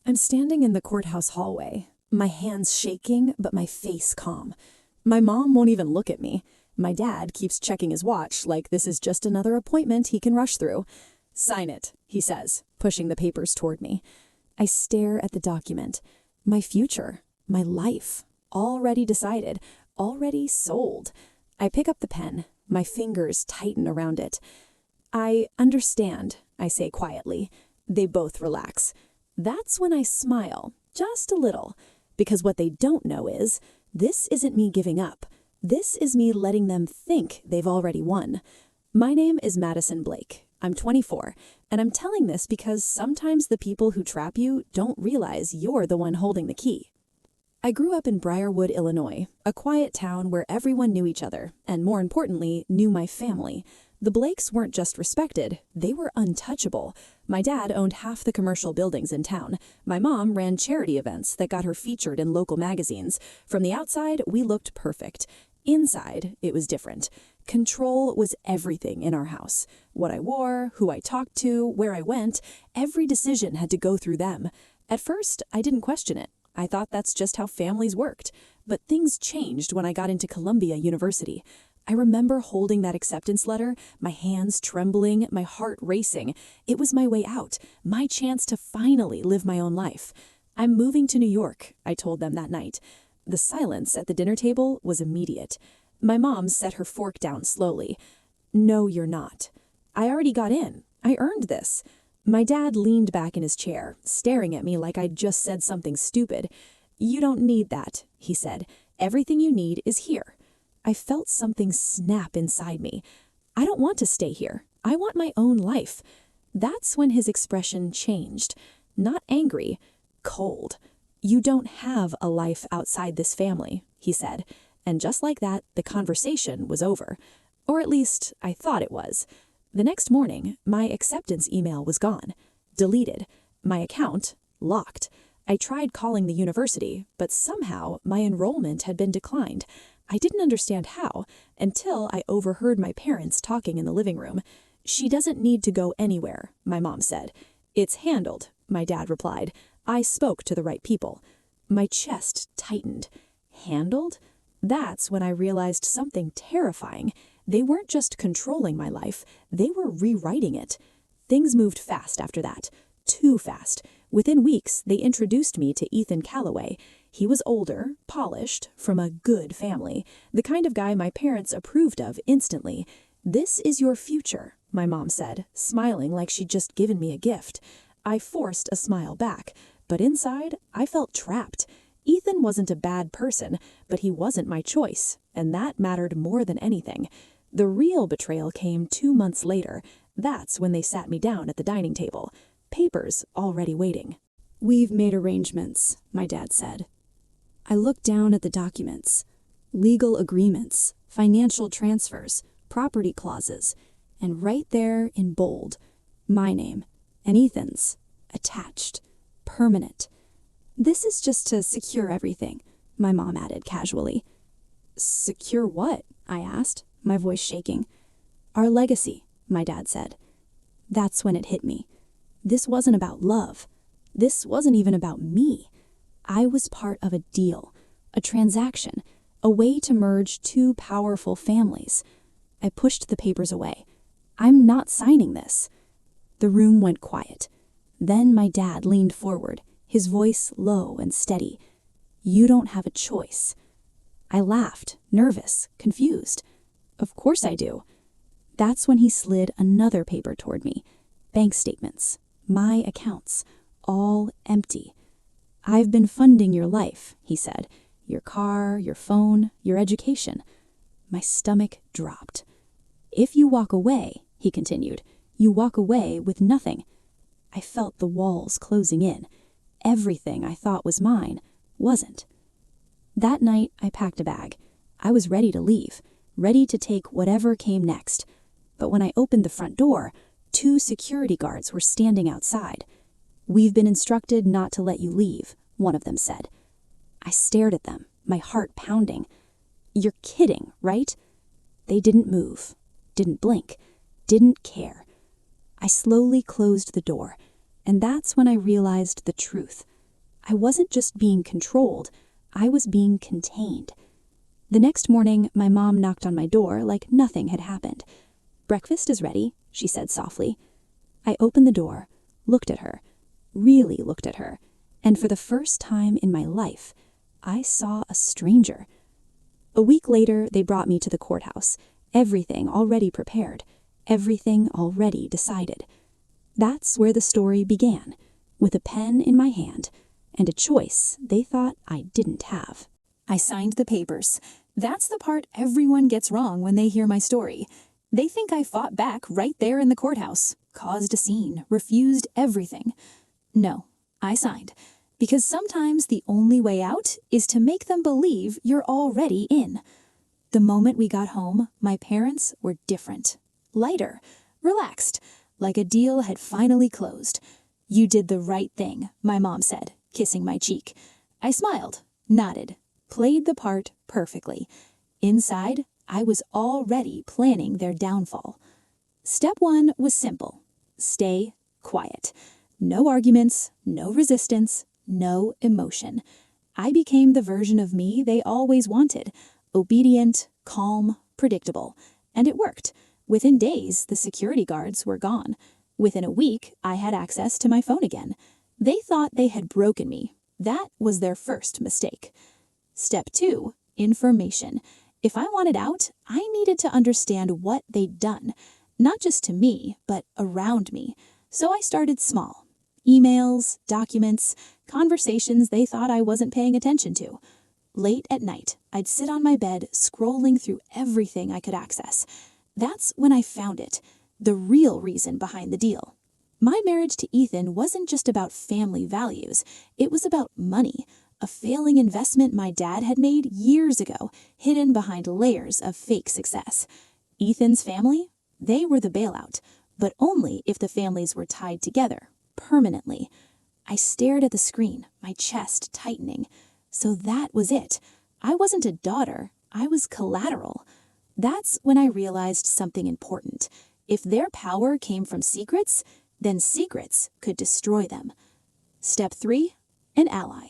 I'm standing in the courthouse hallway, my hands shaking but my face calm. My mom won't even look at me. My dad keeps checking his watch like this is just another appointment he can rush through. "Sign it," he says, pushing the papers toward me. I stare at the document. My future, my life, already decided, already sold. I pick up the pen. My fingers tighten around it. "I understand," I say quietly. They both relax. That's when I smile, just a little, because what they don't know is, this isn't me giving up. This is me letting them think they've already won. My name is Madison Blake. I'm 24, and I'm telling this because sometimes the people who trap you don't realize you're the one holding the key. I grew up in Briarwood, Illinois, a quiet town where everyone knew each other, and more importantly, knew my family. The Blakes weren't just respected, they were untouchable. My dad owned half the commercial buildings in town. My mom ran charity events that got her featured in local magazines. From the outside, we looked perfect. Inside, it was different. Control was everything in our house. What I wore, who I talked to, where I went, every decision had to go through them. At first, I didn't question it. I thought that's just how families worked. But things changed when I got into Columbia University. I remember holding that acceptance letter, my hands trembling, my heart racing. It was my way out, my chance to finally live my own life. "I'm moving to New York," I told them that night. The silence at the dinner table was immediate. My mom set her fork down slowly. "No, you're not. I already got in. I earned this." My dad leaned back in his chair, staring at me like I'd just said something stupid. "You don't need that," he said. "Everything you need is here." I felt something snap inside me. I don't want to stay here. I want my own life. That's when his expression changed. Not angry, cold. "You don't have a life outside this family," he said. And just like that, the conversation was over. Or at least, I thought it was. The next morning, my acceptance email was gone. Deleted. My account, locked. I tried calling the university, but somehow my enrollment had been declined. I didn't understand how, until I overheard my parents talking in the living room. "She doesn't need to go anywhere," my mom said. "It's handled," my dad replied. "I spoke to the right people." My chest tightened. Handled? That's when I realized something terrifying. They weren't just controlling my life, they were rewriting it. Things moved fast after that. Too fast. Within weeks, they introduced me to Ethan Calloway. He was older, polished, from a good family, the kind of guy my parents approved of instantly. "This is your future," my mom said, smiling like she'd just given me a gift. I forced a smile back, but inside, I felt trapped. Ethan wasn't a bad person, but he wasn't my choice, and that mattered more than anything. The real betrayal came 2 months later. That's when they sat me down at the dining table. Papers already waiting. "We've made arrangements," my dad said. I looked down at the documents. Legal agreements, financial transfers, property clauses, and right there in bold, my name and Ethan's, attached, permanent. "This is just to secure everything," my mom added casually. "Secure what?" I asked, my voice shaking. "Our legacy," my dad said. That's when it hit me. This wasn't about love. This wasn't even about me. I was part of a deal, a transaction, a way to merge two powerful families. I pushed the papers away. "I'm not signing this." The room went quiet. Then my dad leaned forward, his voice low and steady. "You don't have a choice." I laughed, nervous, confused. "Of course I do." That's when he slid another paper toward me. Bank statements, my accounts, all empty. "I've been funding your life," he said. "Your car, your phone, your education." My stomach dropped. "If you walk away," he continued, "you walk away with nothing." I felt the walls closing in. Everything I thought was mine wasn't. That night, I packed a bag. I was ready to leave, ready to take whatever came next. But when I opened the front door, 2 security guards were standing outside. "We've been instructed not to let you leave," one of them said. I stared at them, my heart pounding. "You're kidding, right?" They didn't move, didn't blink, didn't care. I slowly closed the door, and that's when I realized the truth. I wasn't just being controlled, I was being contained. The next morning, my mom knocked on my door like nothing had happened. "Breakfast is ready," she said softly. I opened the door, looked at her, really looked at her, and for the first time in my life, I saw a stranger. A week later, they brought me to the courthouse, everything already prepared, everything already decided. That's where the story began, with a pen in my hand and a choice they thought I didn't have. I signed the papers. That's the part everyone gets wrong when they hear my story. They think I fought back right there in the courthouse, caused a scene, refused everything. No, I signed, because sometimes the only way out is to make them believe you're already in. The moment we got home, my parents were different, lighter, relaxed, like a deal had finally closed. "You did the right thing," my mom said, kissing my cheek. I smiled, nodded, played the part perfectly. Inside, I was already planning their downfall. Step 1 was simple. Stay quiet. No arguments, no resistance, no emotion. I became the version of me they always wanted. Obedient, calm, predictable. And it worked. Within days, the security guards were gone. Within a week, I had access to my phone again. They thought they had broken me. That was their first mistake. Step 2, information. If I wanted out, I needed to understand what they'd done. Not just to me, but around me. So I started small. Emails, documents, conversations they thought I wasn't paying attention to. Late at night, I'd sit on my bed scrolling through everything I could access. That's when I found it, the real reason behind the deal. My marriage to Ethan wasn't just about family values. It was about money, a failing investment my dad had made years ago, hidden behind layers of fake success. Ethan's family? They were the bailout, but only if the families were tied together, permanently. I stared at the screen, my chest tightening. So that was it. I wasn't a daughter, I was collateral. That's when I realized something important. If their power came from secrets, then secrets could destroy them. Step 3, an ally.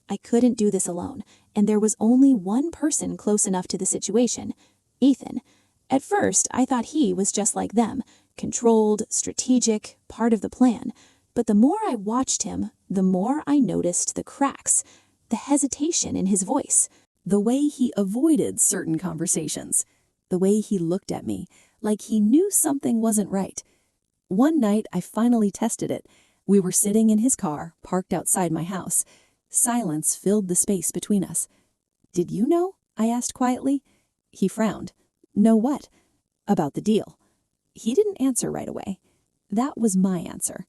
I couldn't do this alone, and there was only one person close enough to the situation, Ethan. At first, I thought he was just like them, controlled, strategic, part of the plan. But the more I watched him, the more I noticed the cracks, the hesitation in his voice, the way he avoided certain conversations, the way he looked at me, like he knew something wasn't right. One night, I finally tested it. We were sitting in his car, parked outside my house. Silence filled the space between us. "Did you know?" I asked quietly. He frowned. "Know what?" "About the deal." He didn't answer right away. That was my answer.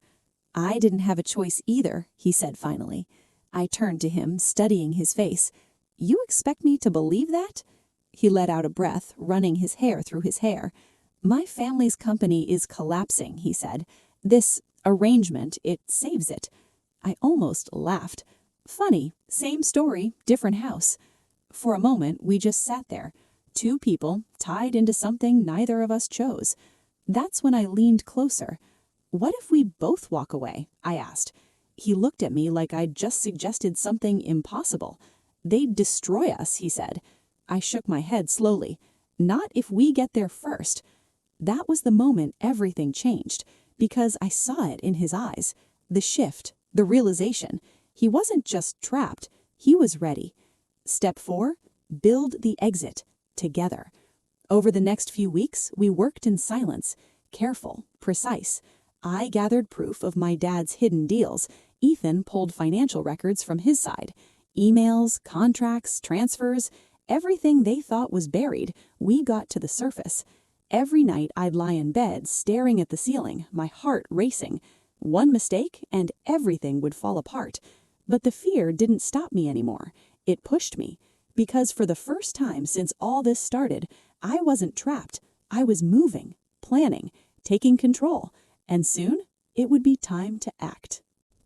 "I didn't have a choice either," he said finally. I turned to him, studying his face. "You expect me to believe that?" He let out a breath, running his hair through his hair. "My family's company is collapsing," he said. "This arrangement, it saves it." I almost laughed. Funny, same story, different house. For a moment, we just sat there. Two people, tied into something neither of us chose. That's when I leaned closer. "What if we both walk away?" I asked. He looked at me like I'd just suggested something impossible. "They'd destroy us," he said. I shook my head slowly. "Not if we get there first." That was the moment everything changed, because I saw it in his eyes. The shift, the realization. He wasn't just trapped, he was ready. Step 4, build the exit, together. Over the next few weeks, we worked in silence, careful, precise. I gathered proof of my dad's hidden deals. Ethan pulled financial records from his side. Emails, contracts, transfers, everything they thought was buried, we got to the surface. Every night I'd lie in bed staring at the ceiling, my heart racing. One mistake and everything would fall apart. But the fear didn't stop me anymore. It pushed me. Because for the first time since all this started, I wasn't trapped. I was moving, planning, taking control. And soon, it would be time to act.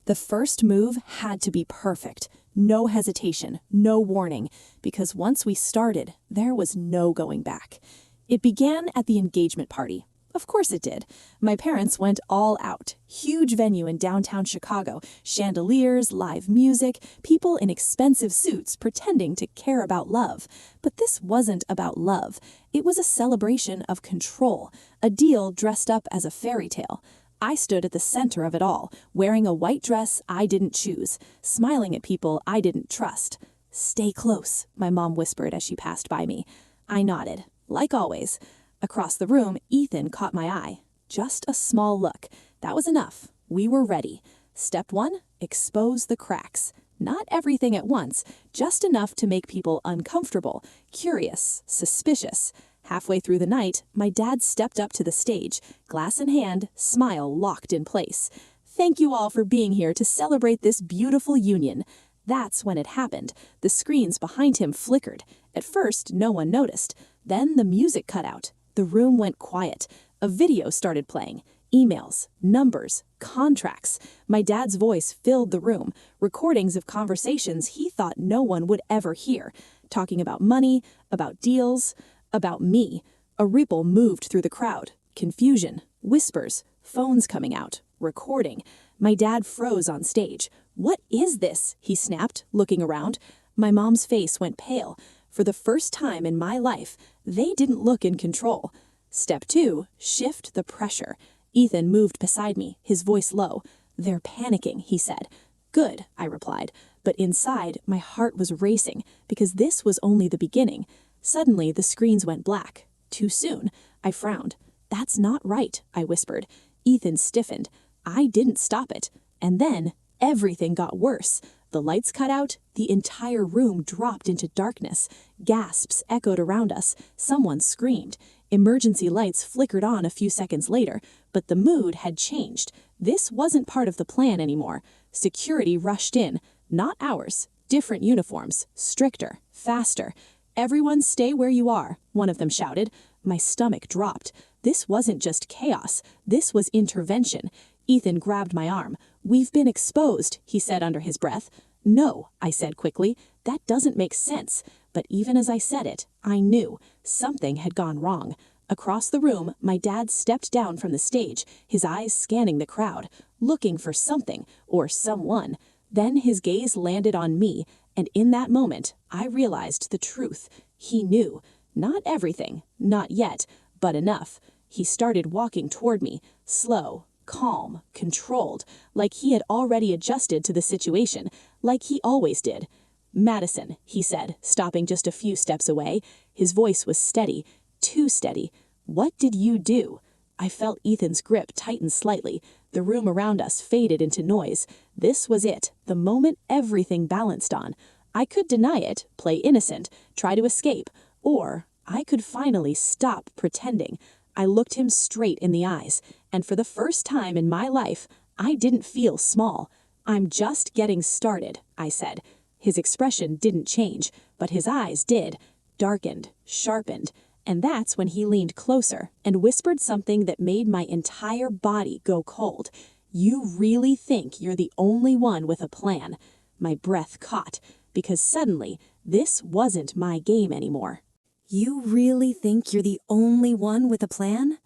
The first move had to be perfect. No hesitation, no warning. Because once we started, there was no going back. It began at the engagement party. Of course it did. My parents went all out. Huge venue in downtown Chicago, chandeliers, live music, people in expensive suits pretending to care about love. But this wasn't about love. It was a celebration of control, a deal dressed up as a fairy tale. I stood at the center of it all, wearing a white dress I didn't choose, smiling at people I didn't trust. "Stay close," my mom whispered as she passed by me. I nodded, like always. Across the room, Ethan caught my eye. Just a small look. That was enough. We were ready. Step 1, expose the cracks. Not everything at once, just enough to make people uncomfortable, curious, suspicious. Halfway through the night, my dad stepped up to the stage, glass in hand, smile locked in place. "Thank you all for being here to celebrate this beautiful union." That's when it happened. The screens behind him flickered. At first, no one noticed. Then the music cut out. The room went quiet. A video started playing. Emails, numbers, contracts. My dad's voice filled the room. Recordings of conversations he thought no one would ever hear. Talking about money, about deals, about me. A ripple moved through the crowd. Confusion, whispers, phones coming out, recording. My dad froze on stage. "What is this?" he snapped, looking around. My mom's face went pale. For the first time in my life, they didn't look in control. Step 2, shift the pressure. Ethan moved beside me, his voice low. "They're panicking," he said. "Good," I replied. But inside, my heart was racing, because this was only the beginning. Suddenly, the screens went black. Too soon. I frowned. "That's not right," I whispered. Ethan stiffened. I didn't stop it. And then, everything got worse. The lights cut out, the entire room dropped into darkness. Gasps echoed around us. Someone screamed. Emergency lights flickered on a few seconds later, but the mood had changed. This wasn't part of the plan anymore. Security rushed in. Not ours. Different uniforms. Stricter. Faster. "Everyone stay where you are," one of them shouted. My stomach dropped. This wasn't just chaos. This was intervention. Ethan grabbed my arm. "We've been exposed," he said under his breath. "No," I said quickly. "That doesn't make sense." But even as I said it, I knew something had gone wrong. Across the room, my dad stepped down from the stage, his eyes scanning the crowd, looking for something or someone. Then his gaze landed on me, and in that moment, I realized the truth. He knew. Not everything, not yet, but enough. He started walking toward me, slow, calm, controlled, like he had already adjusted to the situation, like he always did. "Madison," he said, stopping just a few steps away. His voice was steady, too steady. "What did you do?" I felt Ethan's grip tighten slightly. The room around us faded into noise. This was it, the moment everything balanced on. I could deny it, play innocent, try to escape, or I could finally stop pretending. I looked him straight in the eyes, and for the first time in my life, I didn't feel small. "I'm just getting started," I said. His expression didn't change, but his eyes did, darkened, sharpened, and that's when he leaned closer and whispered something that made my entire body go cold. "You really think you're the only one with a plan?" My breath caught, because suddenly, this wasn't my game anymore. "You really think you're the only one with a plan?"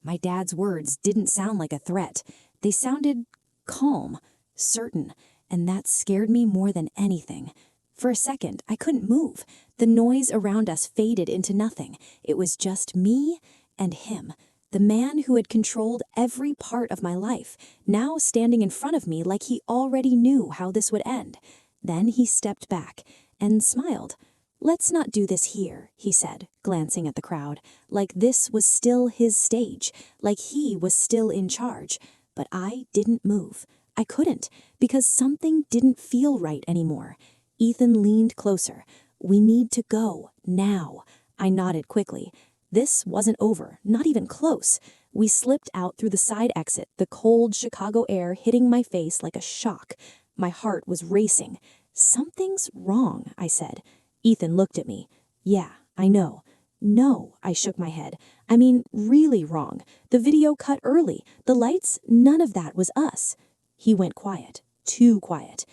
My dad's words didn't sound like a threat. They sounded calm, certain, and that scared me more than anything. For a second, I couldn't move. The noise around us faded into nothing. It was just me and him, the man who had controlled every part of my life, now standing in front of me like he already knew how this would end. Then he stepped back and smiled. "Let's not do this here," he said, glancing at the crowd, like this was still his stage, like he was still in charge. But I didn't move. I couldn't, because something didn't feel right anymore. Ethan leaned closer. "We need to go, now." I nodded quickly. This wasn't over, not even close. We slipped out through the side exit, the cold Chicago air hitting my face like a shock. My heart was racing. "Something's wrong," I said. Ethan looked at me. "Yeah, I know." "No," I shook my head. "I mean, really wrong. The video cut early. The lights, none of that was us." He went quiet, too quiet.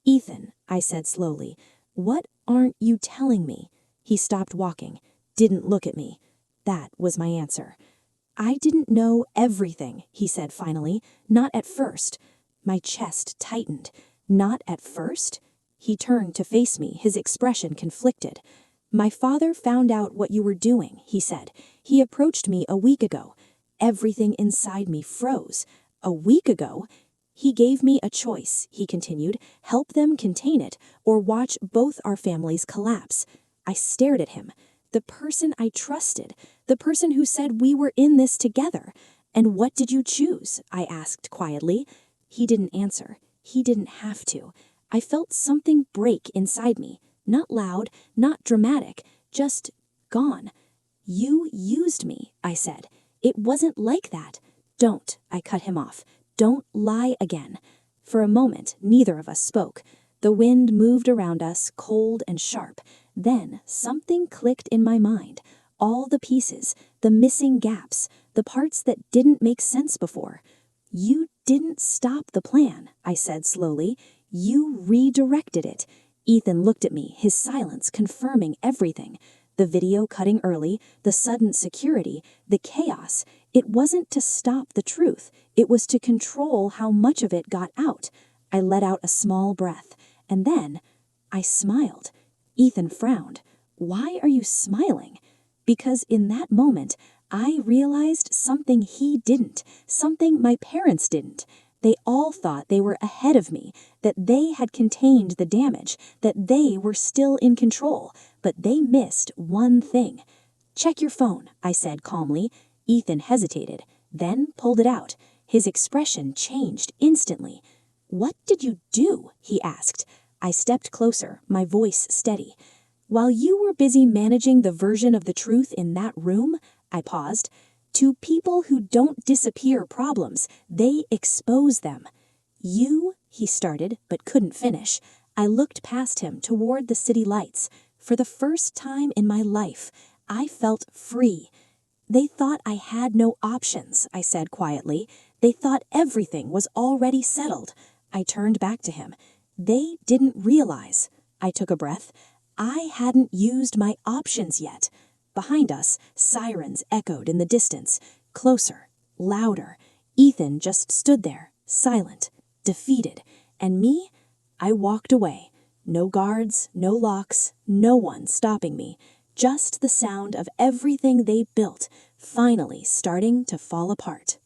"Ethan," I said slowly, "what aren't you telling me?" He stopped walking, didn't look at me. That was my answer. I didn't know everything, he said finally. Not at first. My chest tightened. Not at first? He turned to face me, his expression conflicted. My father found out what you were doing, he said. He approached me a week ago. Everything inside me froze. A week ago? He gave me a choice, he continued. Help them contain it, or watch both our families collapse. I stared at him. The person I trusted. The person who said we were in this together. And what did you choose? I asked quietly. He didn't answer. He didn't have to. I felt something break inside me. Not loud, not dramatic, just gone. You used me, I said. It wasn't like that. Don't, I cut him off. Don't lie again. For a moment, neither of us spoke. The wind moved around us, cold and sharp. Then something clicked in my mind. All the pieces, the missing gaps, the parts that didn't make sense before. You didn't stop the plan, I said slowly. You redirected it. Ethan looked at me, his silence confirming everything. The video cutting early, the sudden security, the chaos. It wasn't to stop the truth. It was to control how much of it got out. I let out a small breath, and then I smiled. Ethan frowned. Why are you smiling? Because in that moment, I realized something he didn't, something my parents didn't. They all thought they were ahead of me, that they had contained the damage, that they were still in control, but they missed one thing. Check your phone, I said calmly. Ethan hesitated, then pulled it out. His expression changed instantly. What did you do? He asked. I stepped closer, my voice steady. While you were busy managing the version of the truth in that room, I paused. To people who don't disappear problems, they expose them. You, he started, but couldn't finish. I looked past him toward the city lights. For the first time in my life, I felt free. They thought I had no options, I said quietly. They thought everything was already settled. I turned back to him. They didn't realize. I took a breath. I hadn't used my options yet. Behind us, sirens echoed in the distance. Closer, louder. Ethan just stood there, silent, defeated. And me? I walked away. No guards, no locks, no one stopping me. Just the sound of everything they built, finally starting to fall apart.